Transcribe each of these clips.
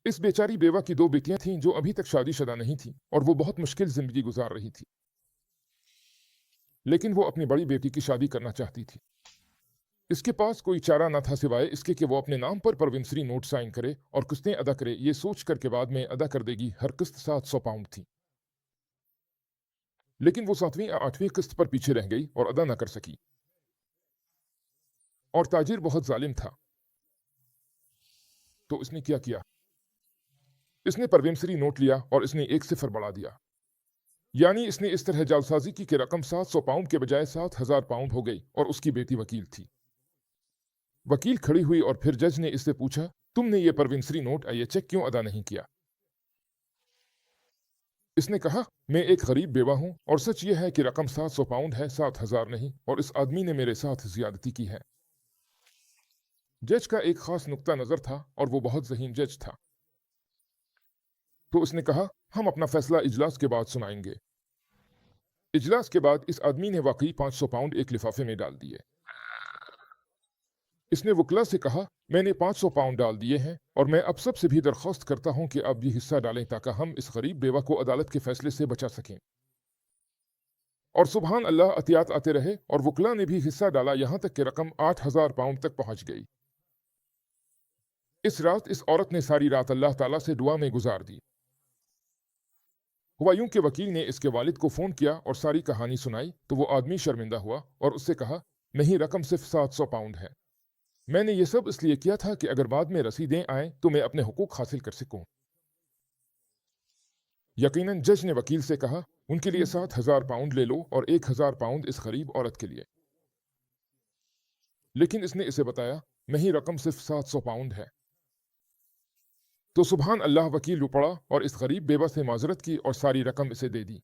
इस बेचारी बेवा की 2 बेटियां थीं जो अभी तक शादीशुदा नहीं थीं और वो बहुत मुश्किल जिंदगी गुजार रही थी। लेकिन वो अपनी बड़ी बेटी की शादी करना चाहती थी। इसके पास कोई चारा न था सिवाय इसके कि वो अपने नाम पर प्रोविंसरी नोट साइन करे और किस्तें अदा करे, ये सोच कर के बाद में अदा कर देगी। हर किस्त 700 पाउंड थी। लेकिन वो 7वीं या 8वीं किस्त पर पीछे रह गई और अदा न कर सकी। और ताजिर बहुत जालिम था। तो इसने क्या किया? इसने प्रोविंसरी नोट लिया और इसने 1 सिफर बढ़ा दिया। यानी इसने इस तरह जालसाजी की कि रकम 700 पाउंड के बजाय 7000 पाउंड हो गई और उसकी बेटी वकील थी। वकील खड़ी हुई और फिर जज ने इससे पूछा, तुमने ये प्रोविंसरी नोट या ये चेक क्यों अदा नहीं किया? इसने कहा, मैं एक गरीब बेवा हूं और सच ये है कि रकम 700 पाउंड है, 7000 नहीं, और इस आदमी ने मेरे साथ ज्यादती की है। जज का एक खास नुक्ता नजर था और वो बहुत ज़हीन जज था। तो उसने कहा, हम अपना फैसला इजलास के बाद सुनाएंगे। इजलास के बाद इस आदमी ने वाकई 500 पाउंड एक लिफाफे में डाल दिए। इसने वकला से कहा, मैंने 500 पाउंड डाल दिए हैं और मैं अब सबसे भी दरख्वास्त करता हूं कि आप भी हिस्सा डालें ताकि हम इस गरीब बेवा को अदालत के फैसले से बचा सकें। और सुबहान अल्लाह, अतियात आते रहे और वकला ने भी हिस्सा डाला, यहां तक कि रकम 8000 पाउंड तक पहुंच गई। इस रात इस औरत ने सारी रात अल्लाह ताला से दुआ में गुजार दी। हुआ यूं कि वकील ने इसके वालिद को फोन किया और सारी कहानी सुनाई तो वो आदमी शर्मिंदा हुआ और उससे कहा, नहीं, रकम सिर्फ 700 पाउंड है। मैंने ये सब इसलिए किया था कि अगर बाद में रसीदें आए तो मैं अपने हुकूक हासिल कर सकूं। यकीनन जज ने वकील से कहा, उनके लिए 7000 पाउंड ले लो और 1000 पाउंड इस गरीब औरत के लिए। लेकिन इसने इसे बताया, नहीं, रकम सिर्फ 700 पाउंड है। तो सुबहान अल्लाह, वकील उपड़ा और इस गरीब बेवा से माजरत की और सारी रकम इसे दे दी।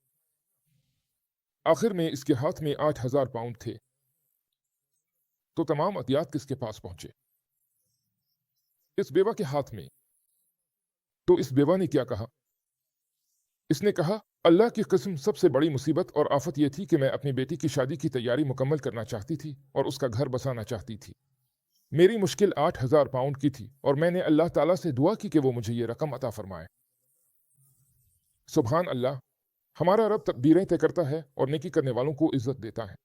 आखिर में इसके हाथ में 8000 पाउंड थे। तो तमाम अतियात किसके पास पहुंचे? इस बेवा के हाथ में। तो इस बेवा ने क्या कहा? इसने कहा, अल्लाह की कसम, सबसे बड़ी मुसीबत और आफत यह थी कि मैं अपनी बेटी की शादी की तैयारी मुकम्मल करना चाहती थी और उसका घर बसाना चाहती थी। मेरी मुश्किल 8000 पाउंड की थी और मैंने अल्लाह ताला से दुआ की कि वो मुझे ये रकम अता फरमाए। सुभान अल्लाह, हमारा रब तकदीरें तय करता है और नेकी करने वालों को इज्जत देता है।